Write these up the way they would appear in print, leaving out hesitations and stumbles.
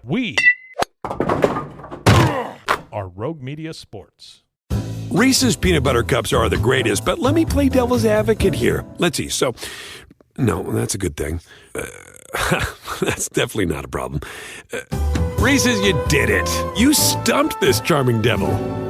We are Rogue Media Sports. Reese's peanut butter cups are the greatest, but let me play devil's advocate here. Let's see. So, no, that's a good thing. That's definitely not a problem. Reese's, you did it. You stumped this charming devil.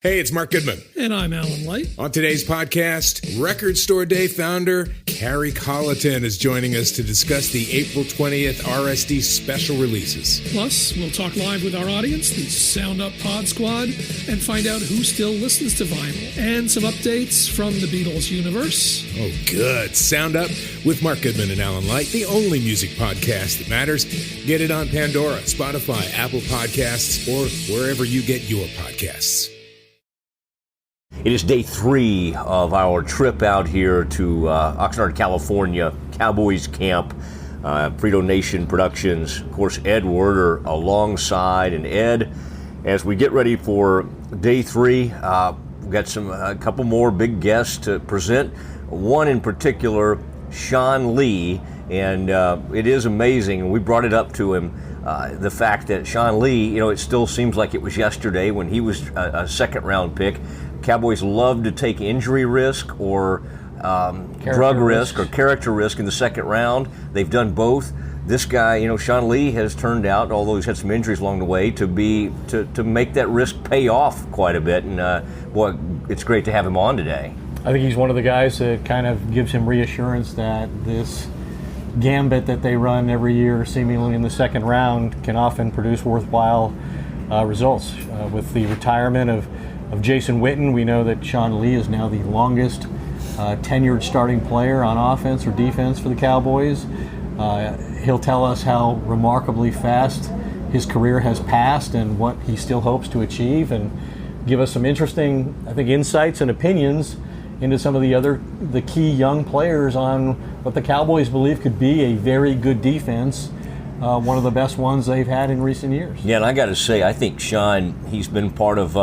Hey, it's Mark Goodman. And I'm Alan Light. On today's podcast, Record Store Day founder Carrie Colleton is joining us to discuss the April 20th RSD special releases. Plus, we'll talk live with our audience, the Sound Up Pod Squad, and find out who still listens to vinyl. And some updates from the Beatles universe. Oh, good. Sound Up with Mark Goodman and Alan Light, the only music podcast that matters. Get it on Pandora, Spotify, Apple Podcasts, or wherever you get your podcasts. It is day 3 of our trip out here to Oxnard, California, Cowboys Camp, Frito Nation Productions. Of course, Ed Werder alongside. And Ed, as we get ready for day 3, we've got a couple more big guests to present. One in particular, Sean Lee, and it is amazing. And we brought it up to him. The fact that Sean Lee, it still seems like it was yesterday when he was a second-round pick. Cowboys love to take injury risk or drug risk or character risk in the second round. They've done both. This guy, Sean Lee, has turned out, although he's had some injuries along the way, to make that risk pay off quite a bit. And boy, it's great to have him on today. I think he's one of the guys that kind of gives him reassurance that this gambit that they run every year, seemingly in the second round, can often produce worthwhile results. With the retirement of Jason Witten, we know that Sean Lee is now the longest tenured starting player on offense or defense for the Cowboys. He'll tell us how remarkably fast his career has passed and what he still hopes to achieve, and give us some interesting, I think, insights and opinions into some of the key young players on what the Cowboys believe could be a very good defense, one of the best ones they've had in recent years. Yeah, and I got to say, I think Sean, he's been part of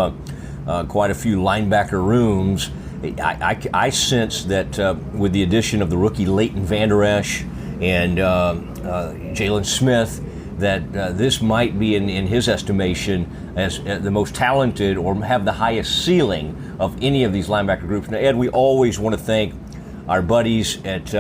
quite a few linebacker rooms. I sense that with the addition of the rookie Leighton Vander Esch and Jalen Smith, that this might be, in his estimation, as the most talented or have the highest ceiling of any of these linebacker groups. Now, Ed, we always want to thank our buddies at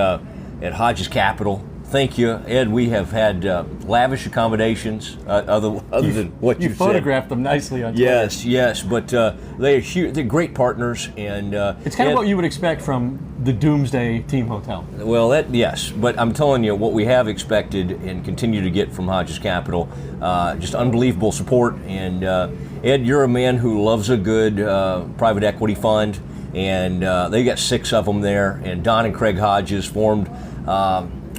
Hodges Capital. Thank you, Ed. We have had lavish accommodations, other than what you said. You photographed them nicely on Twitter. Yes, but they're huge. They're great partners, and it's kind of what you would expect from the Doomsday team hotel. Well, yes, but I'm telling you, what we have expected and continue to get from Hodges Capital, just unbelievable support. And Ed, you're a man who loves a good private equity fund, and they got 6 of them there. And Don and Craig Hodges formed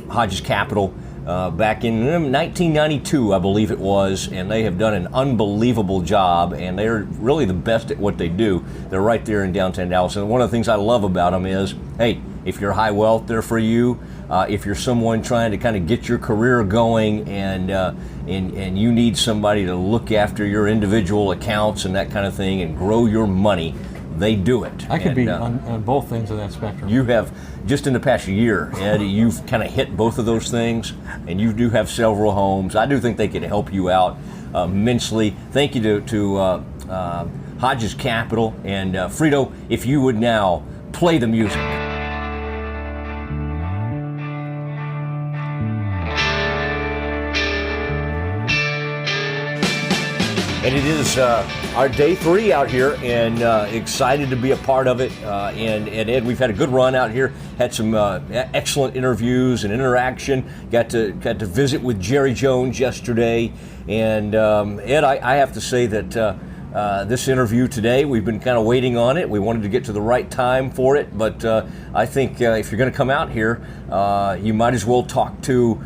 Hodges Capital back in 1992, I believe it was, and they have done an unbelievable job, and they're really the best at what they do. They're right there in downtown Dallas, and one of the things I love about them is, hey, if you're high wealth, they're for you. If you're someone trying to kind of get your career going and you need somebody to look after your individual accounts and that kind of thing and grow your money, they do it. I could be on both ends of that spectrum. You have, just in the past year, Ed, you've kind of hit both of those things, and you do have several homes. I do think they can help you out immensely. Thank you to Hodges Capital. And Frito, if you would now play the music. And it is our day 3 out here, and excited to be a part of it. And Ed, we've had a good run out here. Had some excellent interviews and interaction. Got to visit with Jerry Jones yesterday. And Ed, I have to say that this interview today, we've been kind of waiting on it. We wanted to get to the right time for it, but I think if you're going to come out here, you might as well talk to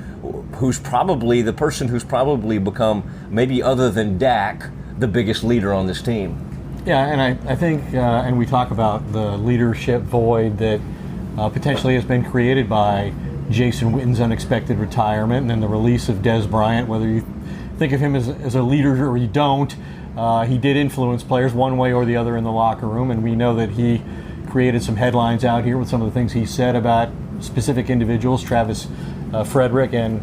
who's probably the person who's probably become, maybe other than Dak, the biggest leader on this team. Yeah, and I think, and we talk about the leadership void that potentially has been created by Jason Witten's unexpected retirement and then the release of Dez Bryant. Whether you think of him as a leader or you don't, he did influence players one way or the other in the locker room, and we know that he created some headlines out here with some of the things he said about specific individuals, Travis Frederick and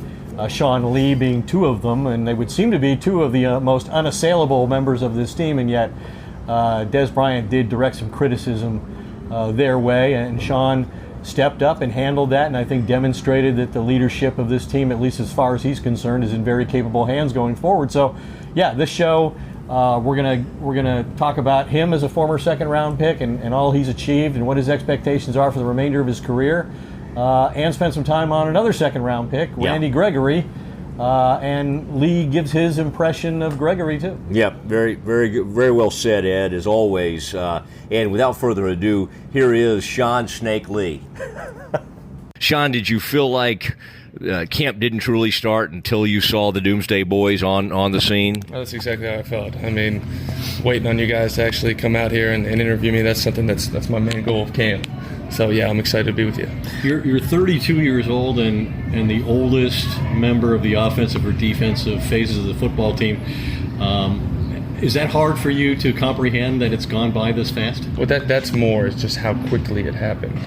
Sean Lee being two of them, and they would seem to be two of the most unassailable members of this team, and yet Des Bryant did direct some criticism their way, and Sean stepped up and handled that, and I think demonstrated that the leadership of this team, at least as far as he's concerned, is in very capable hands going forward. So, yeah, this show, we're gonna talk about him as a former second-round pick and all he's achieved and what his expectations are for the remainder of his career, and spend some time on another second-round pick, Randy Gregory. And Lee gives his impression of Gregory too. Yeah, very, very good, very well said, Ed, as always. And without further ado, here is Sean Snake Lee. Sean, did you feel like camp didn't truly start until you saw the Doomsday Boys on the scene? That's exactly how I felt. I mean, waiting on you guys to actually come out here and interview me, that's something that's my main goal of camp. So, yeah, I'm excited to be with you. You're 32 years old and the oldest member of the offensive or defensive phases of the football team. Is that hard for you to comprehend that it's gone by this fast? Well, that's more. It's just how quickly it happened.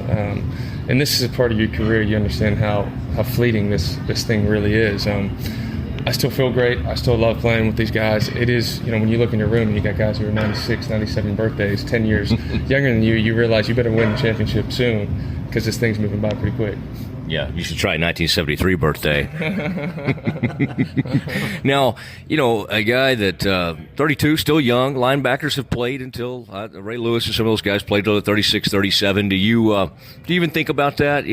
And this is a part of your career. You understand how fleeting this thing really is. I still feel great. I still love playing with these guys. It is, when you look in your room and you got guys who are 96, 97 birthdays, 10 years younger than you, you realize you better win the championship soon because this thing's moving by pretty quick. Yeah, you should try 1973 birthday. Now, a guy that 32, still young. Linebackers have played until Ray Lewis and some of those guys played until 36, 37. Do you even think about that?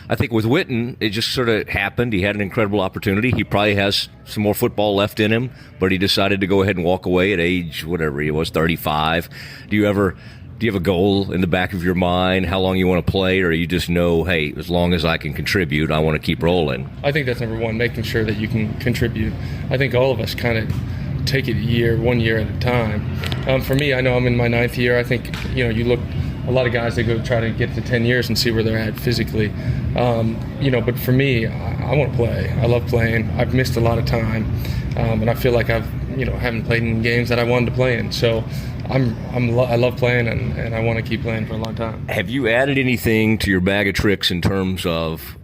I think with Witten, it just sort of happened. He had an incredible opportunity. He probably has some more football left in him, but he decided to go ahead and walk away at age, whatever he was, 35. Do you have a goal in the back of your mind, how long you want to play, or you just know, hey, as long as I can contribute, I want to keep rolling? I think that's number one, making sure that you can contribute. I think all of us kind of take it 1 year at a time. For me, I know I'm in my 9th year. I think, you look, a lot of guys, they go try to get to 10 years and see where they're at physically. But for me, I want to play. I love playing. I've missed a lot of time, and I feel like haven't played in games that I wanted to play in. So I love playing, and I want to keep playing for a long time. Have you added anything to your bag of tricks in terms of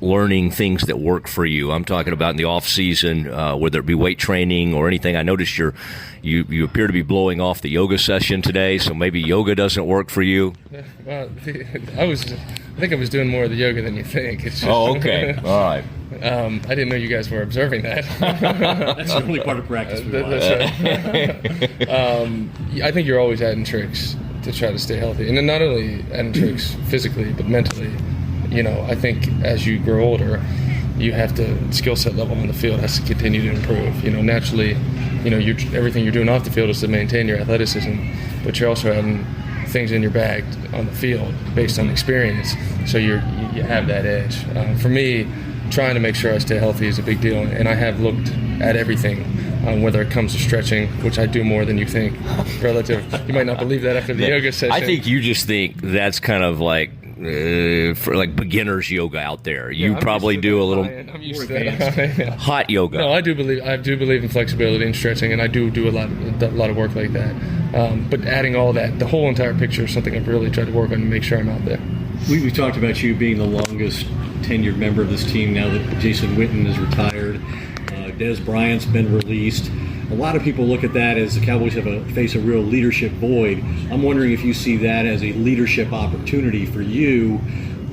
learning things that work for you? I'm talking about in the off season, whether it be weight training or anything. I noticed you appear to be blowing off the yoga session today, so maybe yoga doesn't work for you. Well, I think I was doing more of the yoga than you think. It's just, okay. All right. I didn't know you guys were observing that. That's the only part of practice we want. I think you're always adding tricks to try to stay healthy. And then not only adding tricks physically, but mentally. I think as you grow older, you have to, skill set level on the field has to continue to improve. Naturally, everything you're doing off the field is to maintain your athleticism, but you're also having things in your bag on the field based on experience, so you have that edge. For me, trying to make sure I stay healthy is a big deal, and I have looked at everything, whether it comes to stretching, which I do more than you think. Relative, you might not believe that after the yoga session. I think you just think that's kind of like for like beginners yoga out there. You probably do a little hot yoga. No, I do believe in flexibility and stretching, and I do a lot of work like that. But adding all that, the whole entire picture is something I've really tried to work on to make sure I'm out there. We talked about you being the longest tenured member of this team now that Jason Witten is retired. Des Bryant's been released. A lot of people look at that as the Cowboys face a real leadership void. I'm wondering if you see that as a leadership opportunity for you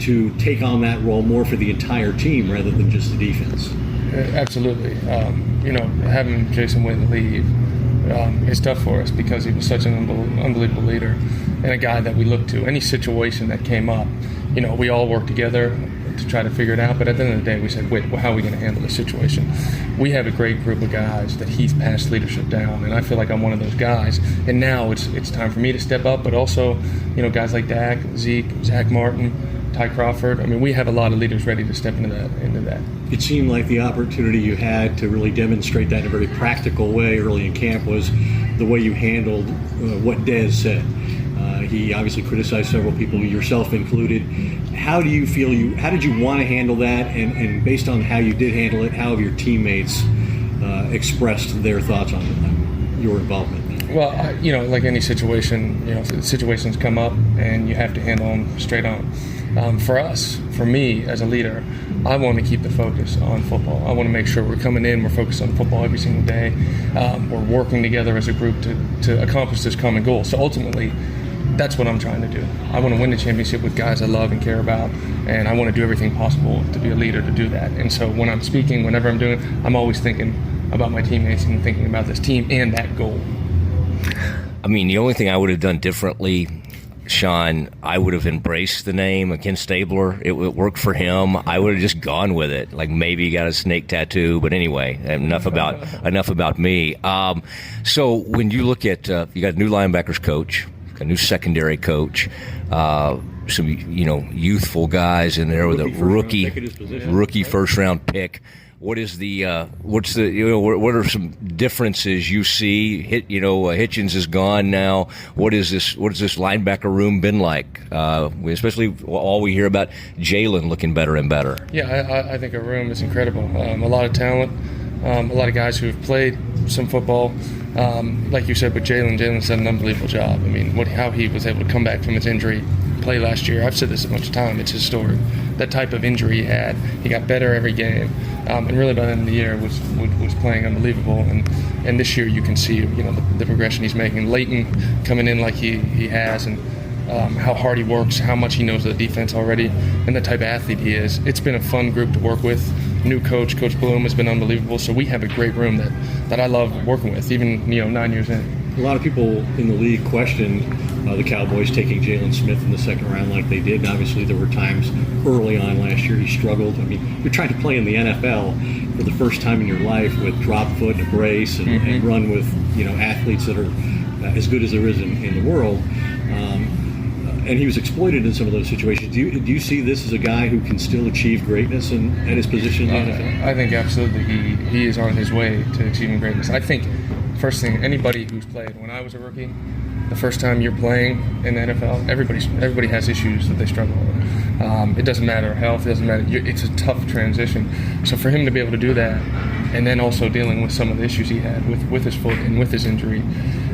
to take on that role more for the entire team rather than just the defense. Absolutely. Having Jason Witten leave is tough for us because he was such an unbelievable leader and a guy that we look to. Any situation that came up, we all worked together to try to figure it out, but at the end of the day we said, wait, how are we going to handle this situation? We have a great group of guys that he's passed leadership down, and I feel like I'm one of those guys, and now it's time for me to step up, but also guys like Dak, Zeke, Zach Martin, Ty Crawford. I mean, we have a lot of leaders ready to step into that. It seemed like the opportunity you had to really demonstrate that in a very practical way early in camp was the way you handled what Des said. He obviously criticized several people, yourself included. How did you want to handle that? And based on how you did handle it, how have your teammates expressed their thoughts on your involvement? Well, like any situation, situations come up and you have to handle them straight on. For me as a leader, I want to keep the focus on football. I want to make sure we're coming in, we're focused on football every single day. We're working together as a group to accomplish this common goal. So ultimately, that's what I'm trying to do. I want to win the championship with guys I love and care about, and I want to do everything possible to be a leader to do that. And so when I'm speaking, whenever I'm doing it, I'm always thinking about my teammates and thinking about this team and that goal. I mean, the only thing I would have done differently, Sean, I would have embraced the name Ken Stabler. It worked for him. I would have just gone with it. Like maybe he got a snake tattoo, but anyway, enough about me. So when you look at you got a new linebackers coach, a new secondary coach, some youthful guys in there with a rookie first round pick. What is what are some differences you see? Hitchens is gone now. What is this linebacker room been like? Especially all we hear about Jalen looking better and better. Yeah, I think our room is incredible. A lot of talent, a lot of guys who have played some football. Like you said, but Jalen's done an unbelievable job. I mean, how he was able to come back from his injury, play last year. I've said this a bunch of times. It's historic. That type of injury he had, he got better every game, and really by the end of the year was playing unbelievable. And this year you can see the progression he's making. Leighton coming in like he has, and how hard he works, how much he knows of the defense already, and the type of athlete he is. It's been a fun group to work with. New coach, Coach Bloom, has been unbelievable. So we have a great room that I love working with, even 9 years in. A lot of people in the league questioned the Cowboys taking Jalen Smith in the second round like they did. And obviously, there were times early on last year he struggled. I mean, you're trying to play in the NFL for the first time in your life with drop foot and a brace and run with athletes that are as good as there is in the world. And he was exploited in some of those situations. Do you see this as a guy who can still achieve greatness at his position in the NFL? I think absolutely he is on his way to achieving greatness. I think, first thing, anybody who's played, when I was a rookie, the first time you're playing in the NFL, everybody has issues that they struggle with. It doesn't matter health, it doesn't matter. It's a tough transition. So for him to be able to do that, and then also dealing with some of the issues he had with his foot and with his injury,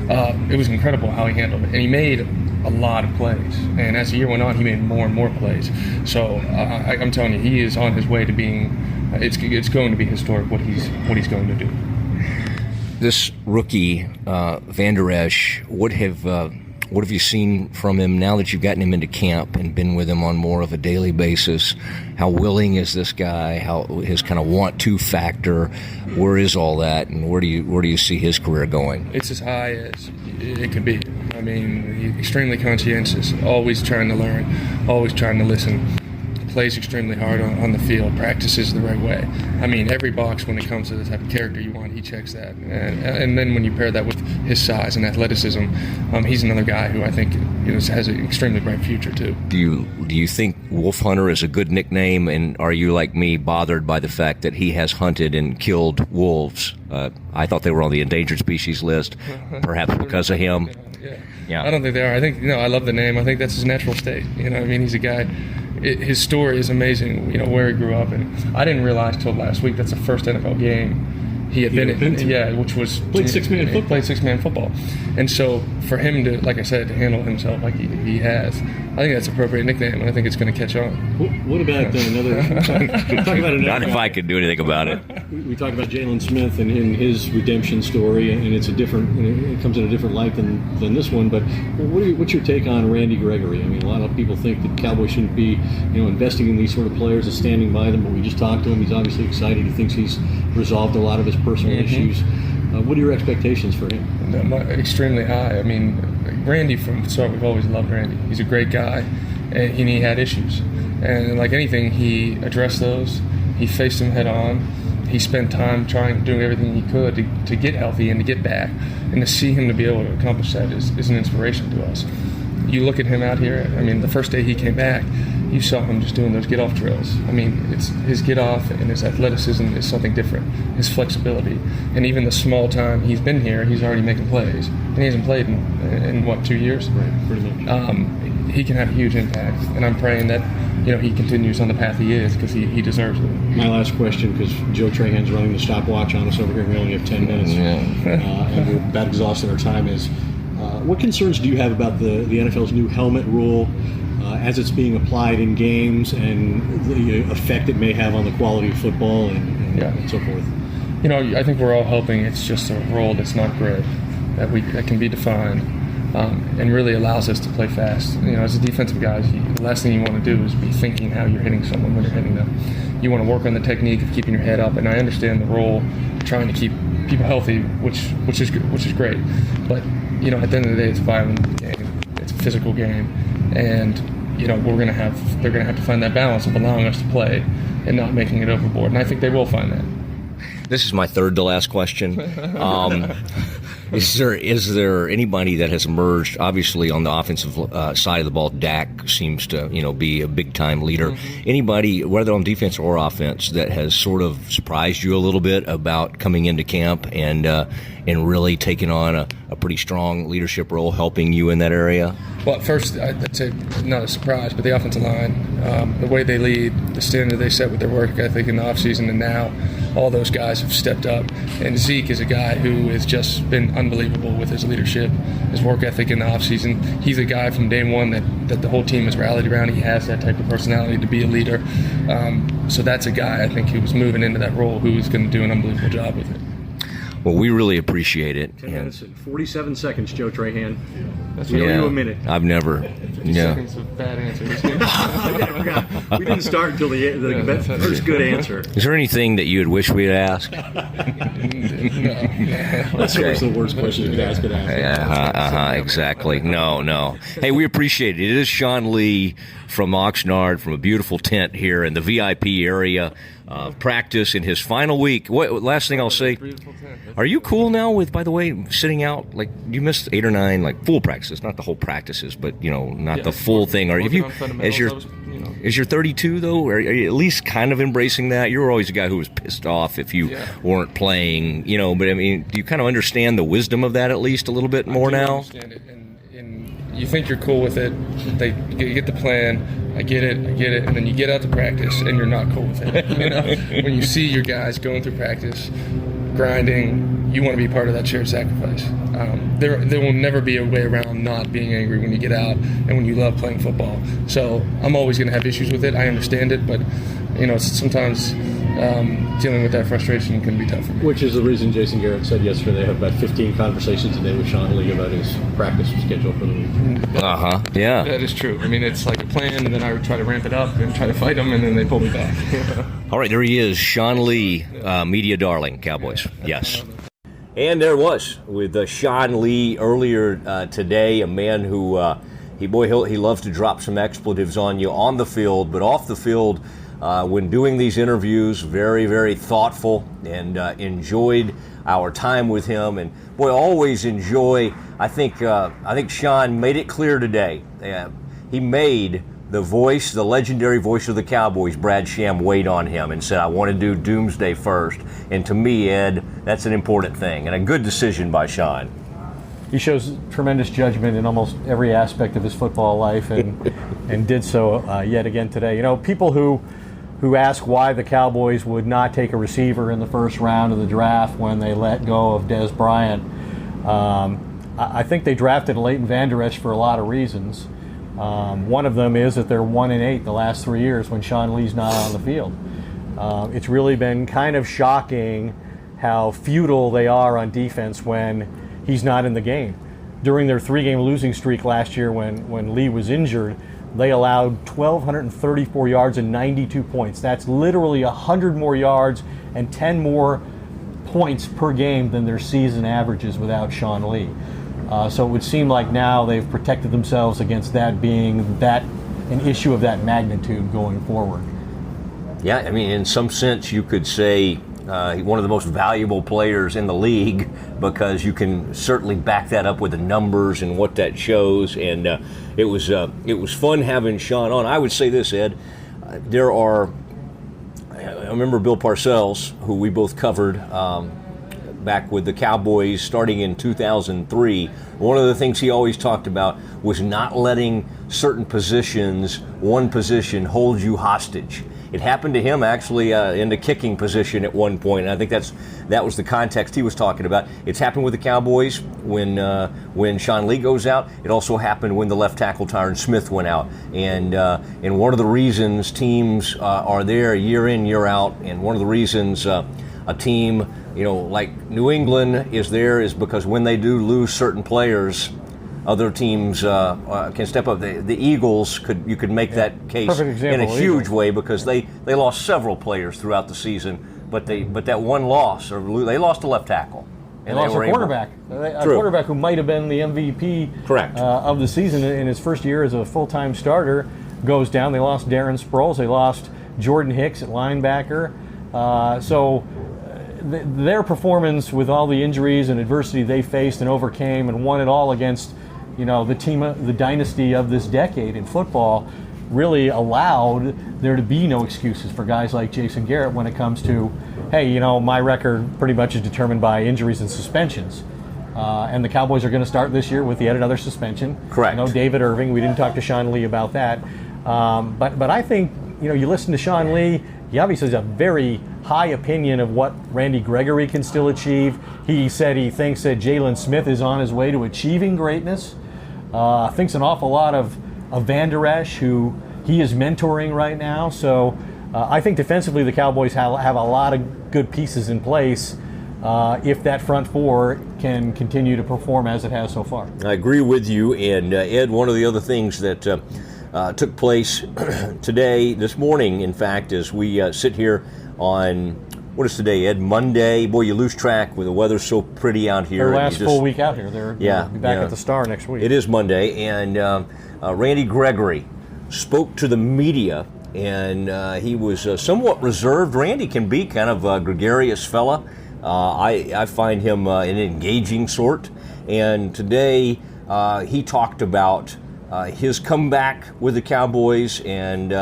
it was incredible how he handled it. And he made a lot of plays, and as the year went on, he made more and more plays. So I'm telling you, he is on his way to being. It's going to be historic what he's going to do. This rookie, Van Der Esch, what have you seen from him now that you've gotten him into camp and been with him on more of a daily basis? How willing is this guy? How his kind of want-to factor? Where is all that, and where do you see his career going? It's as high as it could be. I mean, he's extremely conscientious, always trying to learn, always trying to listen. Plays extremely hard on the field, practices the right way. I mean, every box when it comes to the type of character you want, he checks that. And then when you pair that with his size and athleticism, he's another guy who I think has an extremely bright future too. Do you think Wolf Hunter is a good nickname, and are you like me bothered by the fact that he has hunted and killed wolves? I thought they were on the endangered species list, perhaps because of him. Yeah. I don't think they are. I think I love the name. I think that's his natural state. I mean, he's a guy. His story is amazing, where he grew up, and I didn't realize till last week that's the first NFL game he had been in. Yeah, which was played six-man football. Played six-man football, and so for him to, like I said, to handle himself like he has, I think that's an appropriate nickname, and I think it's going to catch on. What about another? Talk about Not if I could do anything about it. We talked about Jalen Smith and his redemption story, and it comes in a different light than this one. But what's your take on Randy Gregory? I mean, a lot of people think that Cowboys shouldn't be, investing in these sort of players and standing by them. But we just talked to him; he's obviously excited. He thinks he's resolved a lot of his personal issues. What are your expectations for him? Extremely high. I mean, Randy from the start, we've always loved Randy. He's a great guy, and he had issues. And like anything, he addressed those. He faced them head on. He spent time doing everything he could to get healthy and to get back. And to see him to be able to accomplish that is an inspiration to us. You look at him out here, I mean, the first day he came back, you saw him just doing those get-off drills. I mean, it's his get-off and his athleticism is something different, his flexibility. And even the small time he's been here, he's already making plays. And he hasn't played in 2 years? Right, pretty much. He can have a huge impact. And I'm praying that, he continues on the path he is because he deserves it. My last question, because Joe Trahan's running the stopwatch on us over here, and we only have 10 minutes, and we're about exhausted our time is. What concerns do you have about the NFL's new helmet rule? as it's being applied in games and the effect it may have on the quality of football and so forth? You know, I think we're all hoping it's just a role that's not grid, that can be defined, and really allows us to play fast. You know, as a defensive guy, the last thing you want to do is be thinking how you're hitting someone when you're hitting them. You want to work on the technique of keeping your head up, and I understand the role of trying to keep people healthy, which is great. But you know, at the end of the day, it's a violent game, it's a physical game, and you know they're gonna have to find that balance of allowing us to play and not making it overboard. And I think they will find that. This is my third to last question. Is there anybody that has emerged, obviously on the offensive side of the ball? Dak seems to be a big time leader. Mm-hmm. Anybody, whether on defense or offense, that has sort of surprised you a little bit about coming into camp and really taking on a pretty strong leadership role, helping you in that area? Well, at first, I'd say not a surprise, but the offensive line, the way they lead, the standard they set with their work ethic in the offseason, and now all those guys have stepped up. And Zeke is a guy who has just been unbelievable with his leadership, his work ethic in the offseason. He's a guy from day one that the whole team has rallied around. He has that type of personality to be a leader. So that's a guy, I think, who was moving into that role who is going to do an unbelievable job with it. Well, we really appreciate it. 10 minutes and 47 seconds, Joe Trahan. That's we owe you a minute. I've never. 50 seconds of bad answers. We didn't start until the first good answer. Is there anything that you would wish we had asked? No. That's always the worst question you could ask an athlete. Exactly. No. Hey, we appreciate it. It is Sean Lee from Oxnard, from a beautiful tent here in the VIP area. Practice in his final week. Last thing I'll say, are you cool now with, by the way, sitting out? Like, you missed 8 or 9 like full practices, not the whole practices, but not the full thing. Or if you, as you're 32 though, are you at least kind of embracing that? You were always a guy who was pissed off if you weren't playing, But I mean, do you kind of understand the wisdom of that at least a little bit more now? I understand it, and you think you're cool with it. You get the plan. I get it, and then you get out to practice, and you're not cool with it. When you see your guys going through practice, grinding, you want to be part of that shared sacrifice. There will never be a way around not being angry when you get out and when you love playing football. So I'm always going to have issues with it. I understand it, but sometimes dealing with that frustration can be tough for me. Which is the reason Jason Garrett said yesterday they have about 15 conversations a day with Sean Lee about his practice schedule for the week. Yeah. That is true. I mean, it's like a plan, and then I would try to ramp it up and try to fight them, and then they pull me back. All right, there he is, Sean Lee, media darling, Cowboys. Yes. And there was with Sean Lee earlier today, a man who he loves to drop some expletives on you on the field, but off the field. When doing these interviews, very, very thoughtful, and enjoyed our time with him. And boy, always enjoy. I think Sean made it clear today. He made the legendary voice of the Cowboys, Brad Sham, wait on him and said, "I want to do Doomsday first." And to me, Ed, that's an important thing and a good decision by Sean. He shows tremendous judgment in almost every aspect of his football life, and did so yet again today. People who ask why the Cowboys would not take a receiver in the first round of the draft when they let go of Dez Bryant. I think they drafted Leighton Vander Esch for a lot of reasons. One of them is that they're 1-8 the last 3 years when Sean Lee's not on the field. It's really been kind of shocking how futile they are on defense when he's not in the game. During their 3-game losing streak last year when Lee was injured, they allowed 1,234 yards and 92 points. That's literally 100 more yards and 10 more points per game than their season averages without Sean Lee. So it would seem like now they've protected themselves against that being an issue of that magnitude going forward. Yeah, I mean, in some sense, you could say one of the most valuable players in the league, because you can certainly back that up with the numbers and what that shows. And it was fun having Sean on. I would say this, Ed. I remember Bill Parcells, who we both covered back with the Cowboys starting in 2003. One of the things he always talked about was not letting certain positions, one position, hold you hostage. It happened to him actually in the kicking position at one point, and I think that was the context he was talking about. It's happened with the Cowboys when Sean Lee goes out. It also happened when the left tackle Tyron Smith went out, and one of the reasons teams are there year in, year out, and one of the reasons a team, like New England is there is because when they do lose certain players, other teams can step up. The Eagles you could make that case in a huge way because they lost several players throughout the season, but that one loss, or they lost a left tackle. And they lost a quarterback. A quarterback who might have been the MVP of the season in his first year as a full-time starter goes down. They lost Darren Sproles. They lost Jordan Hicks at linebacker. Their performance with all the injuries and adversity they faced and overcame and won it all against the team, the dynasty of this decade in football, really allowed there to be no excuses for guys like Jason Garrett when it comes to, hey, my record pretty much is determined by injuries and suspensions. And the Cowboys are going to start this year with yet another suspension. Correct. David Irving. We didn't talk to Sean Lee about that. But I think, you listen to Sean Lee, he obviously has a very high opinion of what Randy Gregory can still achieve. He said he thinks that Jalen Smith is on his way to achieving greatness. Thinks an awful lot of Van Der Esch, who he is mentoring right now. So I think defensively the Cowboys have a lot of good pieces in place if that front four can continue to perform as it has so far. I agree with you. And Ed, one of the other things that took place this morning, in fact, as we sit here on, what is today, Ed? Monday. Boy, you lose track with the weather so pretty out here. Their last full week out here. They'll be back at the Star next week. It is Monday, and Randy Gregory spoke to the media, and he was somewhat reserved. Randy can be kind of a gregarious fella. I find him an engaging sort, and today he talked about his comeback with the Cowboys, and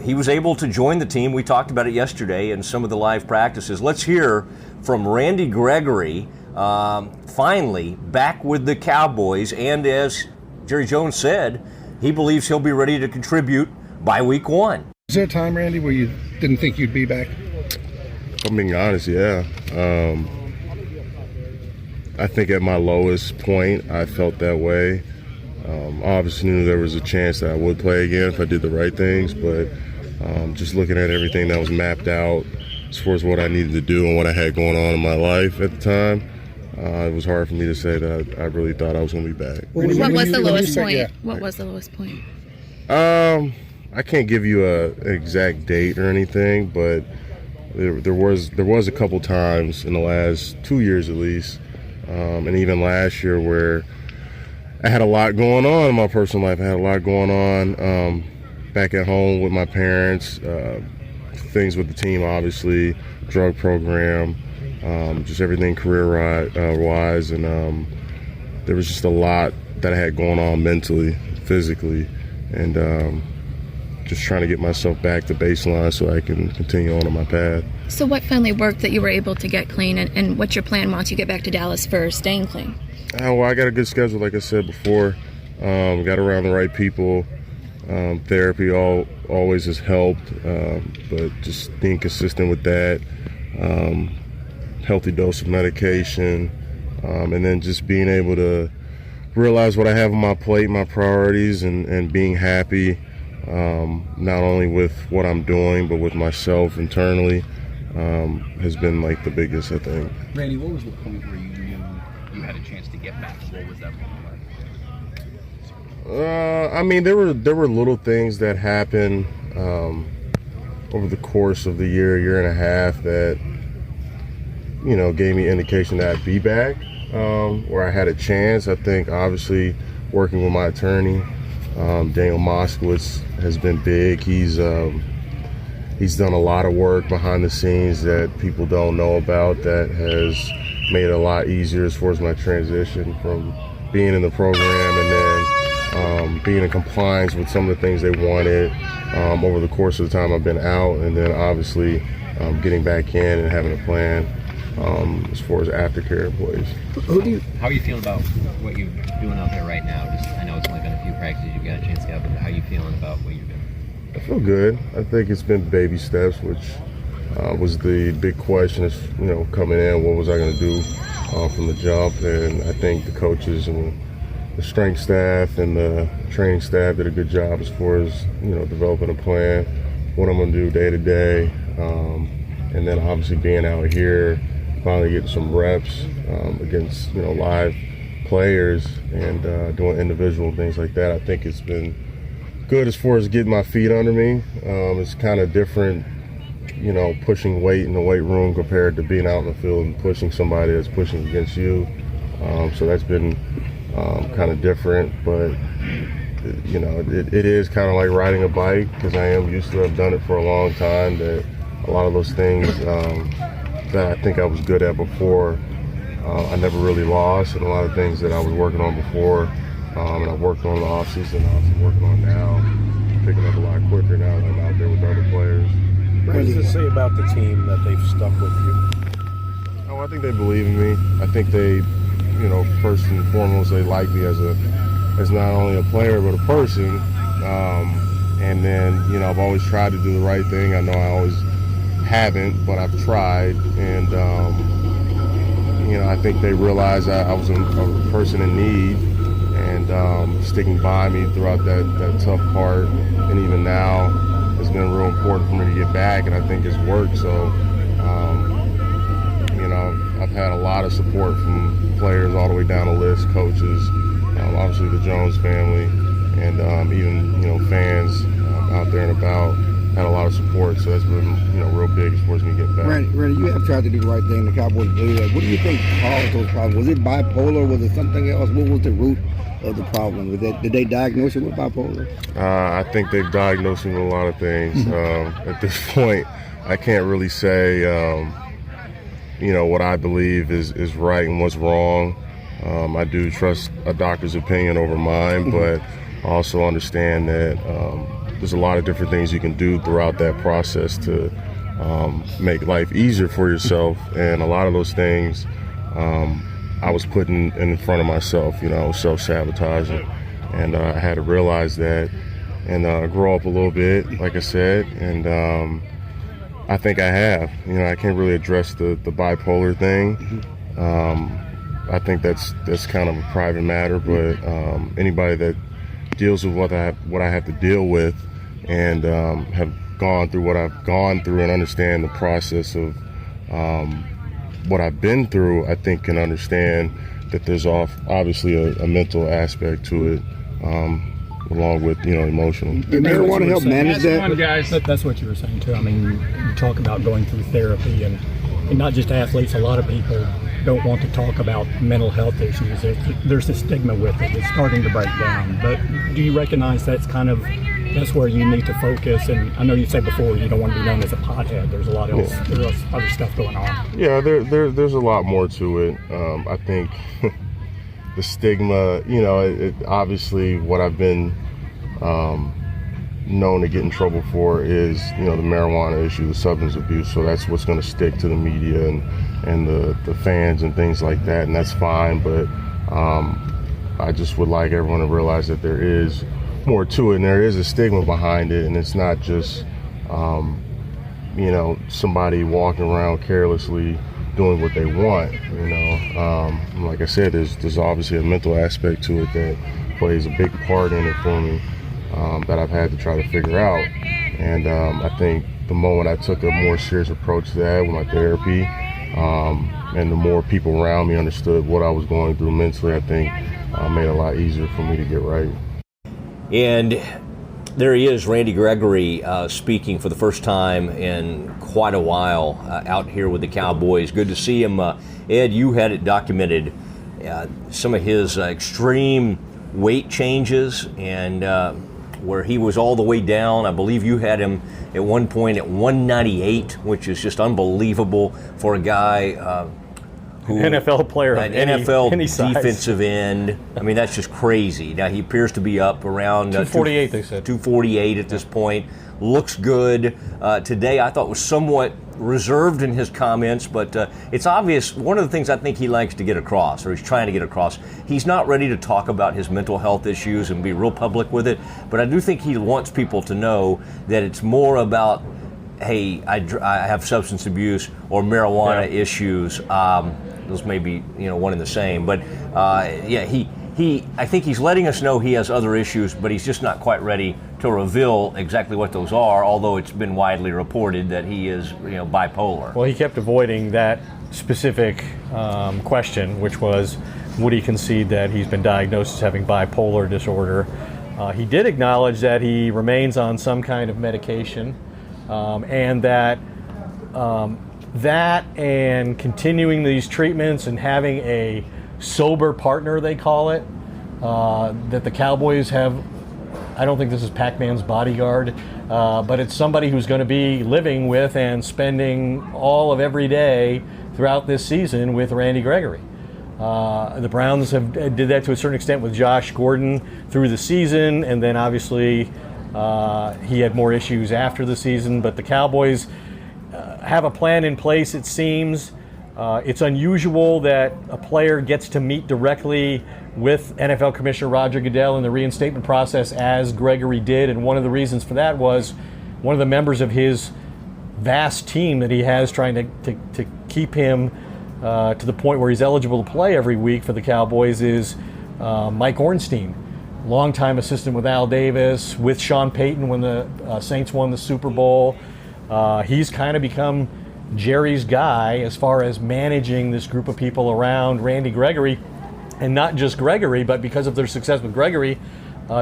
he was able to join the team. We talked about it yesterday in some of the live practices. Let's hear from Randy Gregory, finally back with the Cowboys, and as Jerry Jones said, he believes he'll be ready to contribute by week 1. Is there a time, Randy, where you didn't think you'd be back? I'm being honest, yeah. I think at my lowest point, I felt that way. Obviously knew there was a chance that I would play again if I did the right things, but just looking at everything that was mapped out as far as what I needed to do and what I had going on in my life at the time, it was hard for me to say that I really thought I was going to be back. What was the lowest point? Yeah. What was the lowest point? I can't give you an exact date or anything, but there was a couple times in the last 2 years at least, and even last year where I had a lot going on in my personal life. I had a lot going on back at home with my parents, things with the team, obviously, drug program, just everything career-wise. And there was just a lot that I had going on mentally, physically, and just trying to get myself back to baseline so I can continue on my path. So what finally worked that you were able to get clean, and what's your plan once you get back to Dallas for staying clean? Well, I got a good schedule, like I said before. Got around the right people. Therapy always has helped, but just being consistent with that. Healthy dose of medication, and then just being able to realize what I have on my plate, my priorities, and being happy, not only with what I'm doing, but with myself internally, has been like the biggest, I think. Randy, what was the point where you knew you had a chance to get back? What was that moment like? I mean, there were little things that happened over the course of the year and a half that, gave me indication that I'd be back, where I had a chance. I think, obviously, working with my attorney, Daniel Moskowitz, has been big. He's done a lot of work behind the scenes that people don't know about that has made it a lot easier as far as my transition from being in the program and then being in compliance with some of the things they wanted over the course of the time I've been out, and then obviously getting back in and having a plan as far as aftercare employees. How are you feeling about what you're doing out there right now? I know it's only been a few practices you've got a chance to get, but how are you feeling about what you're doing? I feel good. I think it's been baby steps, which was the big question is, coming in, what was I going to do from the jump? And I think the coaches and the strength staff and the training staff did a good job as far as, developing a plan, what I'm going to do day to day. And then obviously being out here, finally getting some reps against, live players and doing individual things like that. I think it's been good as far as getting my feet under me. It's kind of different, pushing weight in the weight room compared to being out in the field and pushing somebody that's pushing against you. So that's been kind of different, but it is kind of like riding a bike because I am used to it. I've done it for a long time. That a lot of those things that I think I was good at before, I never really lost, and a lot of things that I was working on before, and I worked on in the offseason, I'm working on now, picking up a lot quicker now that I'm out there with other players. What does this say about the team that they've stuck with you? I think they believe in me. I think they, first and foremost, they like me as not only a player but a person. And then, I've always tried to do the right thing. I know I always haven't, but I've tried. And, I think they realize I was a person in need and sticking by me throughout that tough part. And even now, it's been real important for me to get back, and I think it's worked. So, I've had a lot of support from players all the way down the list, coaches, obviously the Jones family, and even, fans out there and about. Had a lot of support, so that's been, real big as far as me getting back. Randy, you have tried to do the right thing. The Cowboys believe that. What do you think caused those problems? Was it bipolar? Was it something else? What was the root of the problem? Did they diagnose you with bipolar? I think they've diagnosed me with a lot of things. At this point, I can't really say, what I believe is right and what's wrong. I do trust a doctor's opinion over mine, but I also understand that there's a lot of different things you can do throughout that process to make life easier for yourself. And a lot of those things I was putting in front of myself, I was self-sabotaging. And I had to realize that and grow up a little bit, like I said. And I think I have. I can't really address the bipolar thing. I think that's kind of a private matter, but anybody that deals with what I have to deal with and have gone through what I've gone through and understand the process of what I've been through, I think can understand that there's obviously a mental aspect to it, along with emotional. Did marijuana help manage that? Guys, that's what you were saying too. I mean, you talk about going through therapy, and not just athletes. A lot of people don't want to talk about mental health issues. There's a stigma with it. It's starting to break down. But do you recognize that's where you need to focus? And I know you said before you don't want to be known as a pothead. There's a lot else. Yeah. There's other stuff going on. Yeah, there's a lot more to it. I think the stigma, it obviously what I've been known to get in trouble for is, the marijuana issue, the substance abuse. So that's what's going to stick to the media and the fans and things like that. And that's fine. But I just would like everyone to realize that there is more to it, and there is a stigma behind it. And it's not just, somebody walking around carelessly doing what they want, like I said, there's obviously a mental aspect to it that plays a big part in it for me, that I've had to try to figure out. And I think the moment I took a more serious approach to that with my therapy, and the more people around me understood what I was going through mentally, I think made it a lot easier for me to get right. And there he is, Randy Gregory, speaking for the first time in quite a while out here with the Cowboys. Good to see him. Ed, you had it documented, some of his extreme weight changes and where he was all the way down. I believe you had him at one point at 198, which is just unbelievable for a guy NFL player of an any size. defensive end. I mean, that's just crazy. Now he appears to be up around 248. They said 248 at this point. Looks good. Today I thought was somewhat reserved in his comments, but it's obvious. One of the things I think he likes to get across, or he's trying to get across, he's not ready to talk about his mental health issues and be real public with it. But I do think he wants people to know that it's more about, hey, I have substance abuse or marijuana issues. Those may be one and the same, but I think he's letting us know he has other issues, but he's just not quite ready to reveal exactly what those are, although it's been widely reported that he is bipolar. Well, he kept avoiding that specific question, which was, would he concede that he's been diagnosed as having bipolar disorder? He did acknowledge that he remains on some kind of medication, and that and continuing these treatments and having a sober partner, they call it, that the Cowboys have. I don't think this is Pac-Man's bodyguard, but it's somebody who's going to be living with and spending all of every day throughout this season with Randy Gregory. The Browns did that to a certain extent with Josh Gordon through the season, and then obviously he had more issues after the season. But the Cowboys have a plan in place, it seems. It's unusual that a player gets to meet directly with NFL Commissioner Roger Goodell in the reinstatement process as Gregory did, and one of the reasons for that was one of the members of his vast team that he has trying to keep him to the point where he's eligible to play every week for the Cowboys is Mike Ornstein, longtime assistant with Al Davis, with Sean Payton when the Saints won the Super Bowl. He's kind of become Jerry's guy as far as managing this group of people around Randy Gregory, and not just Gregory, but because of their success with Gregory,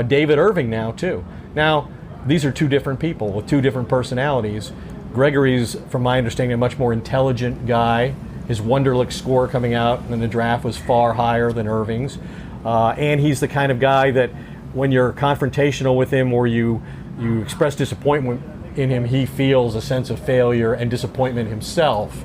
David Irving now too. Now, these are two different people with two different personalities. Gregory's, from my understanding, a much more intelligent guy. His Wonderlic score coming out in the draft was far higher than Irving's. And he's the kind of guy that when you're confrontational with him or you express disappointment in him, he feels a sense of failure and disappointment himself.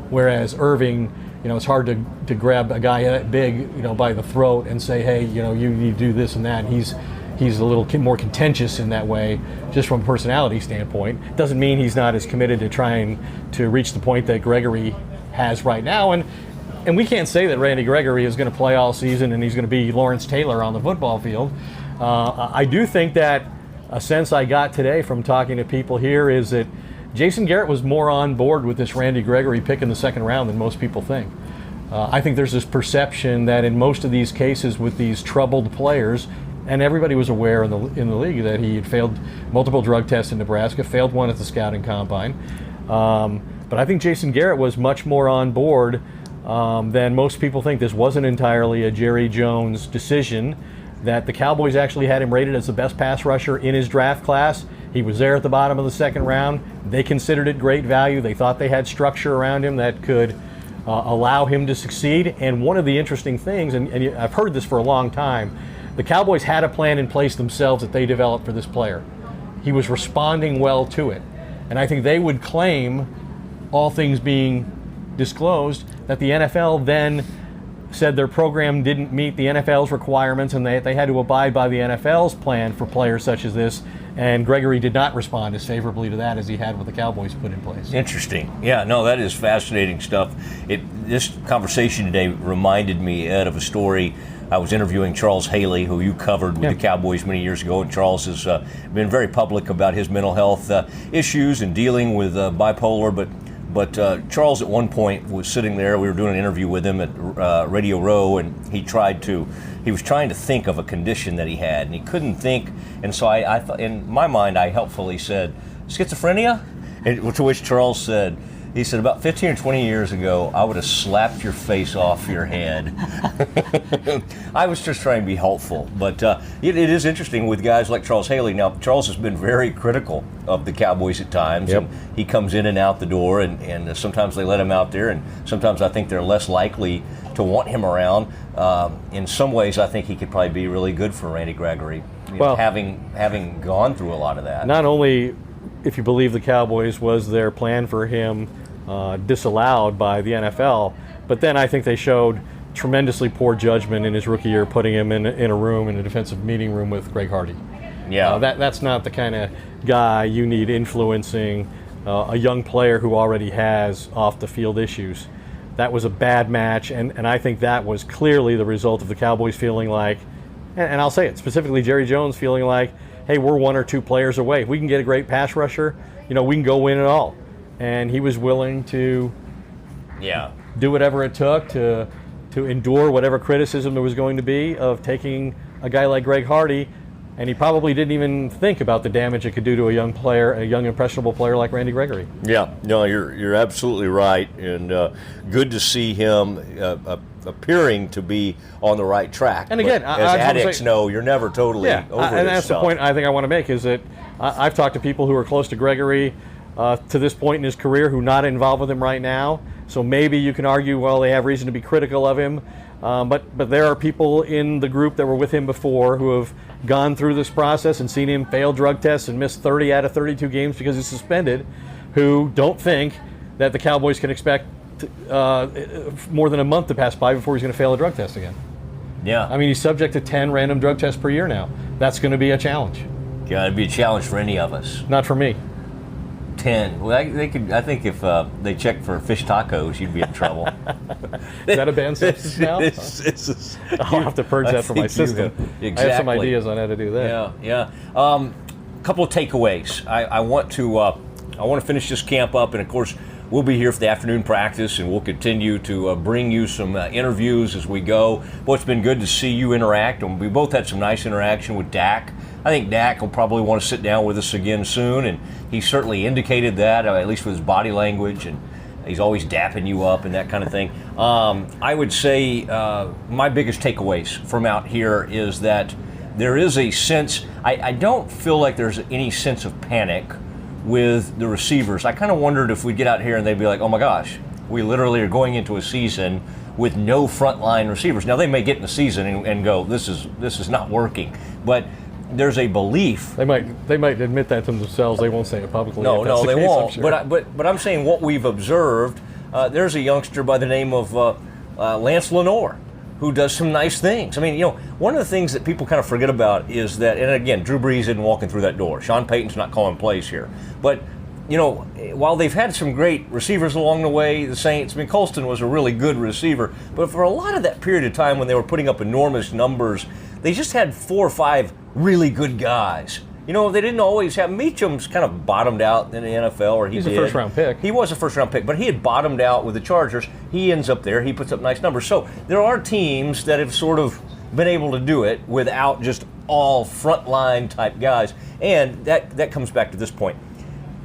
Whereas Irving, it's hard to grab a guy that big, by the throat and say, hey, you need to do this and that. And he's a little more contentious in that way, just from a personality standpoint. Doesn't mean he's not as committed to trying to reach the point that Gregory has right now. And we can't say that Randy Gregory is going to play all season and he's going to be Lawrence Taylor on the football field. I do think that a sense I got today from talking to people here is that Jason Garrett was more on board with this Randy Gregory pick in the second round than most people think. I think there's this perception that in most of these cases with these troubled players, and everybody was aware in the league that he had failed multiple drug tests in Nebraska, failed one at the scouting combine. But I think Jason Garrett was much more on board than most people think. This wasn't entirely a Jerry Jones decision, that the Cowboys actually had him rated as the best pass rusher in his draft class. He was there at the bottom of the second round. They considered it great value. They thought they had structure around him that could allow him to succeed. And one of the interesting things, and I've heard this for a long time, the Cowboys had a plan in place themselves that they developed for this player. He was responding well to it. And I think they would claim, all things being disclosed, that the NFL then said their program didn't meet the NFL's requirements and they had to abide by the NFL's plan for players such as this. And Gregory did not respond as favorably to that as he had with the Cowboys put in place. Interesting. Yeah, no, that is fascinating stuff. This conversation today reminded me, Ed, of a story. I was interviewing Charles Haley, who you covered with the Cowboys many years ago, and Charles has been very public about his mental health issues and dealing with bipolar, But Charles at one point was sitting there. We were doing an interview with him at Radio Row, and he was trying to think of a condition that he had, and he couldn't think. And so I thought, in my mind, I helpfully said, schizophrenia? And to which Charles said, he said, about 15 or 20 years ago, I would have slapped your face off your head. I was just trying to be helpful. But it is interesting with guys like Charles Haley. Now, Charles has been very critical of the Cowboys at times. Yep. And he comes in and out the door, and sometimes they let him out there, and sometimes I think they're less likely to want him around. In some ways, I think he could probably be really good for Randy Gregory, having gone through a lot of that. Not only, if you believe the Cowboys, was their plan for him disallowed by the NFL, But then I think they showed tremendously poor judgment in his rookie year, putting him in a room, in a defensive meeting room with Greg Hardy. Yeah. That's not the kind of guy you need influencing a young player who already has off-the-field issues. That was a bad match, and I think that was clearly the result of the Cowboys feeling like, and I'll say it, specifically Jerry Jones feeling like, hey, we're 1 or 2 players away. If we can get a great pass rusher, we can go win it all. And he was willing to do whatever it took to endure whatever criticism there was going to be of taking a guy like Greg Hardy, and he probably didn't even think about the damage it could do to a young player, a young impressionable player like Randy Gregory. Yeah, no, you're absolutely right, and good to see him appearing to be on the right track. And again, as addicts know, you're never totally over this and that's stuff. the point I think I want to make, is that I've talked to people who are close to Gregory to this point in his career who are not involved with him right now. So maybe you can argue, well, they have reason to be critical of him. But there are people in the group that were with him before who have gone through this process and seen him fail drug tests and miss 30 out of 32 games because he's suspended, who don't think that the Cowboys can expect more than a month to pass by before he's going to fail a drug test again. Yeah. I mean, he's subject to 10 random drug tests per year now. That's going to be a challenge. Yeah, it'd be a challenge for any of us. Not for me. 10. Well, they could. I think if they checked for fish tacos, you'd be in trouble. Is that a banned substance now? I'll have to purge that from my system. Exactly. I have some ideas on how to do that. Yeah. Couple of takeaways. I want to finish this camp up, and of course, we'll be here for the afternoon practice, and we'll continue to bring you some interviews as we go. Boy, it's been good to see you interact, and we both had some nice interaction with Dak. I think Dak will probably want to sit down with us again soon, and he certainly indicated that, at least with his body language, and he's always dapping you up and that kind of thing. I would say my biggest takeaways from out here is that there is a sense, I don't feel like there's any sense of panic with the receivers. I kind of wondered if we'd get out here and they'd be like, oh my gosh, we literally are going into a season with no frontline receivers. Now they may get in the season and go, this is not working, but there's a belief. They might admit that to themselves. They won't say it publicly. No, they won't. Sure. But I'm saying what we've observed. There's a youngster by the name of Lance Lenore who does some nice things. I mean, one of the things that people kind of forget about is that, and again, Drew Brees isn't walking through that door. Sean Payton's not calling plays here. But while they've had some great receivers along the way, the Saints, Colston was a really good receiver, but for a lot of that period of time when they were putting up enormous numbers, they just had 4 or 5 really good guys. They didn't always have. Meacham's kind of bottomed out in the NFL, or he's a first-round pick. He was a first-round pick, but he had bottomed out with the Chargers. He ends up there. He puts up nice numbers. So there are teams that have sort of been able to do it without just all frontline type guys, and that comes back to this point.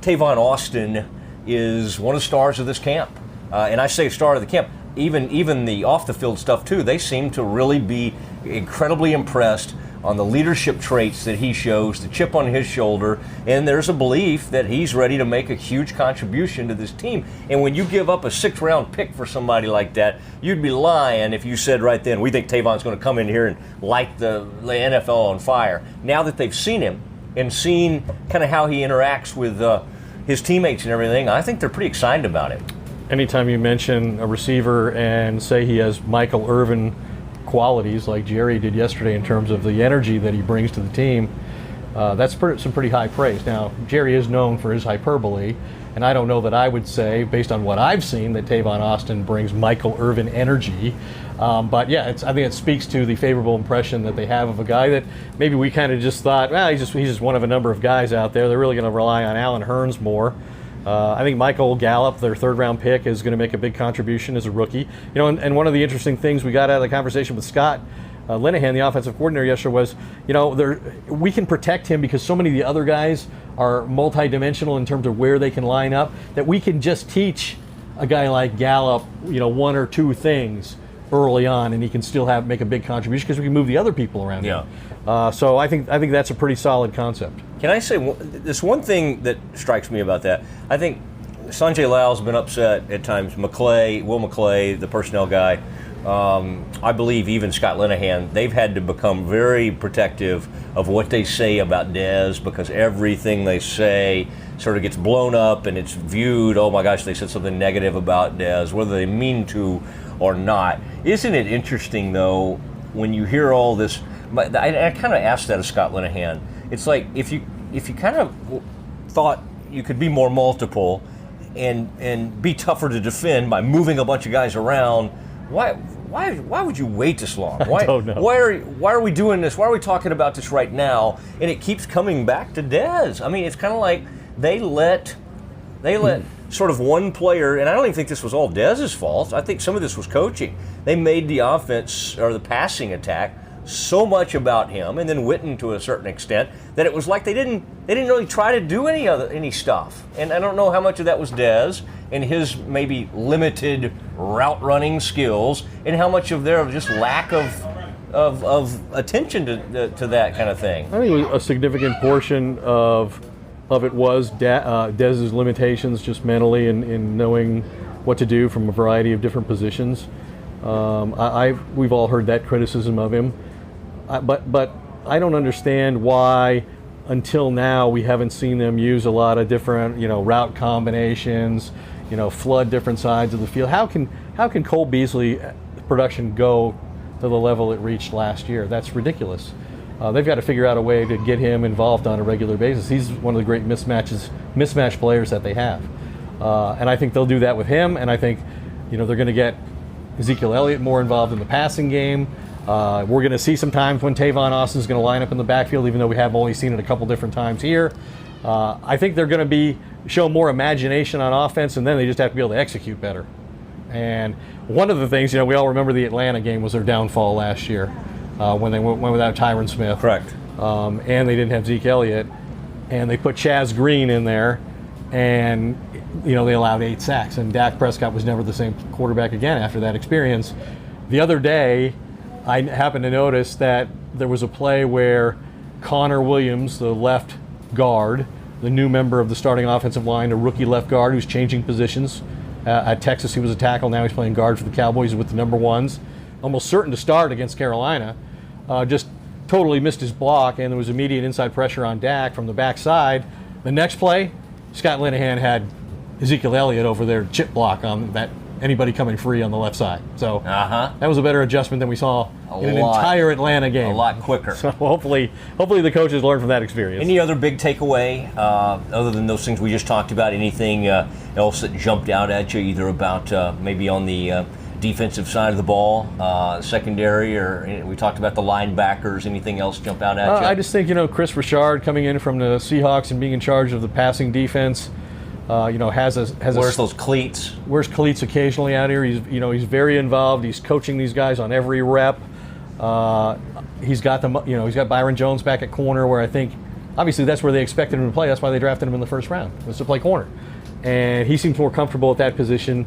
Tavon Austin is one of the stars of this camp, and I say star of the camp. Even the off-the-field stuff too. They seem to really be incredibly impressed on the leadership traits that he shows, the chip on his shoulder, and there's a belief that he's ready to make a huge contribution to this team. And when you give up a 6th-round pick for somebody like that, you'd be lying if you said right then, we think Tavon's going to come in here and light the NFL on fire. Now that they've seen him and seen kind of how he interacts with his teammates and everything, I think they're pretty excited about it. Anytime you mention a receiver and say he has Michael Irvin qualities like Jerry did yesterday in terms of the energy that he brings to the team, that's some pretty high praise. Now, Jerry is known for his hyperbole, and I don't know that I would say, based on what I've seen, that Tavon Austin brings Michael Irvin energy. But yeah, I think it speaks to the favorable impression that they have of a guy that maybe we kind of just thought, well, he's just one of a number of guys out there. They're really going to rely on Allen Hurns more. I think Michael Gallup, their 3rd-round pick, is going to make a big contribution as a rookie. And one of the interesting things we got out of the conversation with Scott Linehan, the offensive coordinator, yesterday was, we can protect him because so many of the other guys are multidimensional in terms of where they can line up, that we can just teach a guy like Gallup, 1 or 2 things early on, and he can still make a big contribution because we can move the other people around him. So I think that's a pretty solid concept. Can I say this one thing that strikes me about that? I think Sanjay Lal's been upset at times. Will McClay, the personnel guy, I believe even Scott Linehan, they've had to become very protective of what they say about Dez because everything they say sort of gets blown up and it's viewed, oh my gosh, they said something negative about Dez, whether they mean to or not. Isn't it interesting, though, when you hear all this? I kind of asked that of Scott Linehan. It's like if you kind of thought you could be more multiple and be tougher to defend by moving a bunch of guys around, why would you wait this long? I don't know. Why are we doing this? Why are we talking about this right now? And it keeps coming back to Dez. I mean, it's kind of like they let sort of one player, and I don't even think this was all Dez's fault. I think some of this was coaching. They made the offense or the passing attack so much about him, and then Witten to a certain extent, that it was like they didn't really try to do any stuff. And I don't know how much of that was Dez and his maybe limited route running skills, and how much of their just lack of attention to that kind of thing. I think a significant portion of it was Dez's limitations, just mentally, in knowing what to do from a variety of different positions. We've all heard that criticism of him. But I don't understand why, until now, we haven't seen them use a lot of different, route combinations, flood different sides of the field. How can Cole Beasley production go to the level it reached last year? That's ridiculous. They've got to figure out a way to get him involved on a regular basis. He's one of the great mismatch players that they have, and I think they'll do that with him. And I think, they're going to get Ezekiel Elliott more involved in the passing game. We're going to see some times when Tavon Austin's going to line up in the backfield, even though we have only seen it a couple different times here. I think they're going to show more imagination on offense, and then they just have to be able to execute better. And one of the things, we all remember the Atlanta game was their downfall last year when they went without Tyron Smith. Correct. And they didn't have Zeke Elliott, and they put Chaz Green in there, and they allowed 8 sacks. And Dak Prescott was never the same quarterback again after that experience. The other day, I happened to notice that there was a play where Connor Williams, the left guard, the new member of the starting offensive line, a rookie left guard who's changing positions. At Texas, he was a tackle. Now he's playing guard for the Cowboys with the number ones. Almost certain to start against Carolina. Just totally missed his block, and there was immediate inside pressure on Dak from the backside. The next play, Scott Linehan had Ezekiel Elliott over there, chip block on that. Anybody coming free on the left side. So that was a better adjustment than we saw in an entire Atlanta game. A lot quicker. So hopefully the coaches learn from that experience. Any other big takeaway other than those things we just talked about? Anything else that jumped out at you, either about maybe on the defensive side of the ball, secondary, or we talked about the linebackers? Anything else jump out at you? I just think, Chris Richard coming in from the Seahawks and being in charge of the passing defense. Wears those cleats. Wears cleats occasionally out here. He's very involved. He's coaching these guys on every rep. He's got he's got Byron Jones back at corner, where I think obviously that's where they expected him to play. That's why they drafted him in the first round, was to play corner. And he seems more comfortable at that position.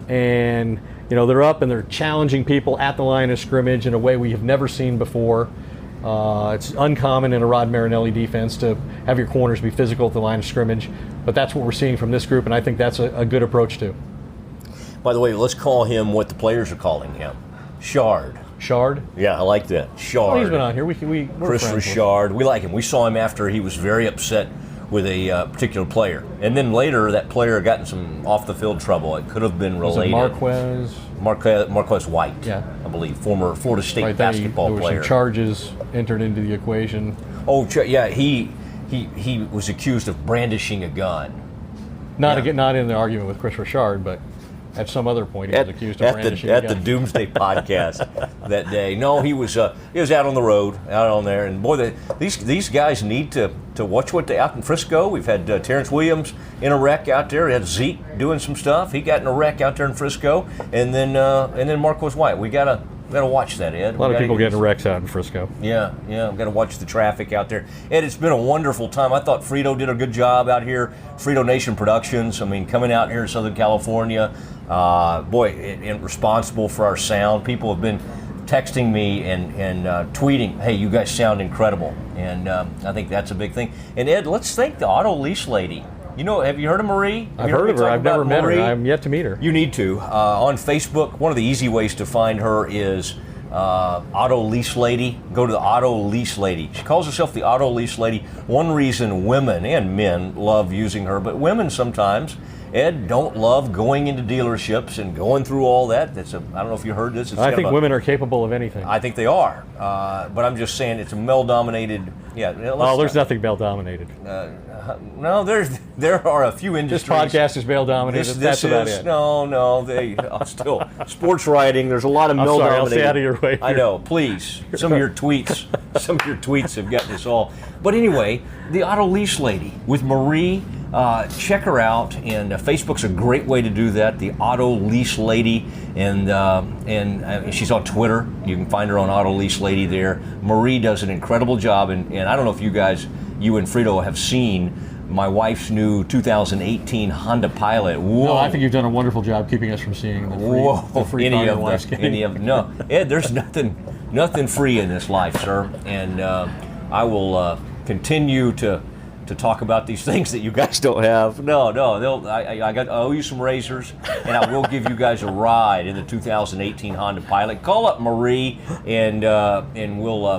And they're up and they're challenging people at the line of scrimmage in a way we have never seen before. It's uncommon in a Rod Marinelli defense to have your corners be physical at the line of scrimmage, but that's what we're seeing from this group, and I think that's a good approach too. By the way, let's call him what the players are calling him, Shard. Shard? Yeah, I like that. Shard. Oh, he's been on here. We're Chris Richard. We like him. We saw him after he was very upset with a particular player, and then later that player got in some off-the-field trouble. It could have been related. Was it Marquez White, yeah, I believe, former Florida State basketball there were player. Some charges entered into the equation. Oh, yeah, he was accused of brandishing a gun. Not in the argument with Chris Richard, but at some other point he was accused of brandishing a gun. At the Doomsday podcast that day. No, he was out on the road, out on there, and boy, these guys need to watch what they out in Frisco. We've had Terrence Williams in a wreck out there. We had Zeke doing some stuff. He got in a wreck out there in Frisco, and then Marquez White. We gotta watch that, Ed. A lot of people getting wrecks out in Frisco. Yeah, we've got to watch the traffic out there. Ed, it's been a wonderful time. I thought Frito did a good job out here. Frito Nation Productions. I mean, coming out here in Southern California, and responsible for our sound. People have been texting me and tweeting, "Hey, you guys sound incredible," and I think that's a big thing. And Ed, let's thank the auto lease lady. Have you heard of Marie? I've heard of her. I've never met her. I'm yet to meet her. You need to. On Facebook, one of the easy ways to find her is Auto Lease Lady. Go to the Auto Lease Lady. She calls herself the Auto Lease Lady. One reason women and men love using her, but women sometimes, Ed, don't love going into dealerships and going through all that. I don't know if you heard this. I think women are capable of anything. I think they are. But I'm just saying it's a male-dominated. Yeah. There's nothing male-dominated. No, there are a few industries. This podcast is male-dominated. That's about it. No, they still sports writing. There's a lot of male-dominated. I'll stay out of your way. I know. Please, some of your tweets have gotten us all. But anyway, the auto lease lady with Marie. Check her out, and Facebook's a great way to do that. The Auto Lease Lady, and she's on Twitter. You can find her on Auto Lease Lady there. Marie does an incredible job, and I don't know if you and Frito have seen my wife's new 2018 Honda Pilot. Whoa. No, I think you've done a wonderful job keeping us from seeing the free any car of them. No, Ed, there's nothing free in this life, sir, and I will continue to talk about these things that you guys don't have. No, I owe you some razors, and I will give you guys a ride in the 2018 Honda Pilot. Call up Marie, and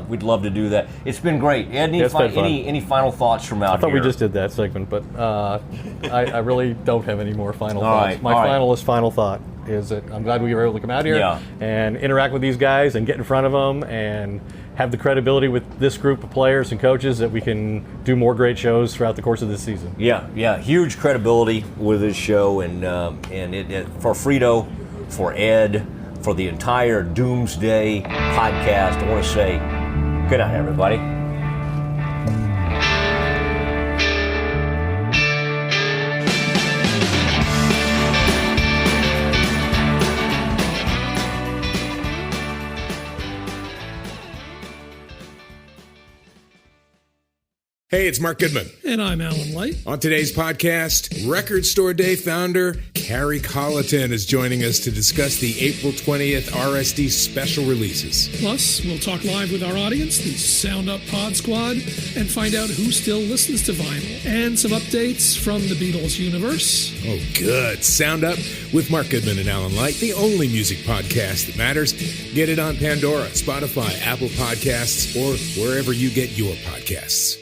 we'd love to do that. It's been great. Ed, any final thoughts from out here? I thought we just did that segment, but I really don't have any more final thoughts. Right, My final thought is that I'm glad we were able to come out here and interact with these guys and get in front of them and have the credibility with this group of players and coaches that we can do more great shows throughout the course of this season. Yeah, huge credibility with this show, and for Frito, for Ed, for the entire Doomsday podcast, I want to say good night, everybody. Hey, it's Mark Goodman. And I'm Alan Light. On today's podcast, Record Store Day founder Carrie Colleton is joining us to discuss the April 20th RSD special releases. Plus, we'll talk live with our audience, the Sound Up Pod Squad, and find out who still listens to vinyl. And some updates from the Beatles universe. Oh, good. Sound Up with Mark Goodman and Alan Light, the only music podcast that matters. Get it on Pandora, Spotify, Apple Podcasts, or wherever you get your podcasts.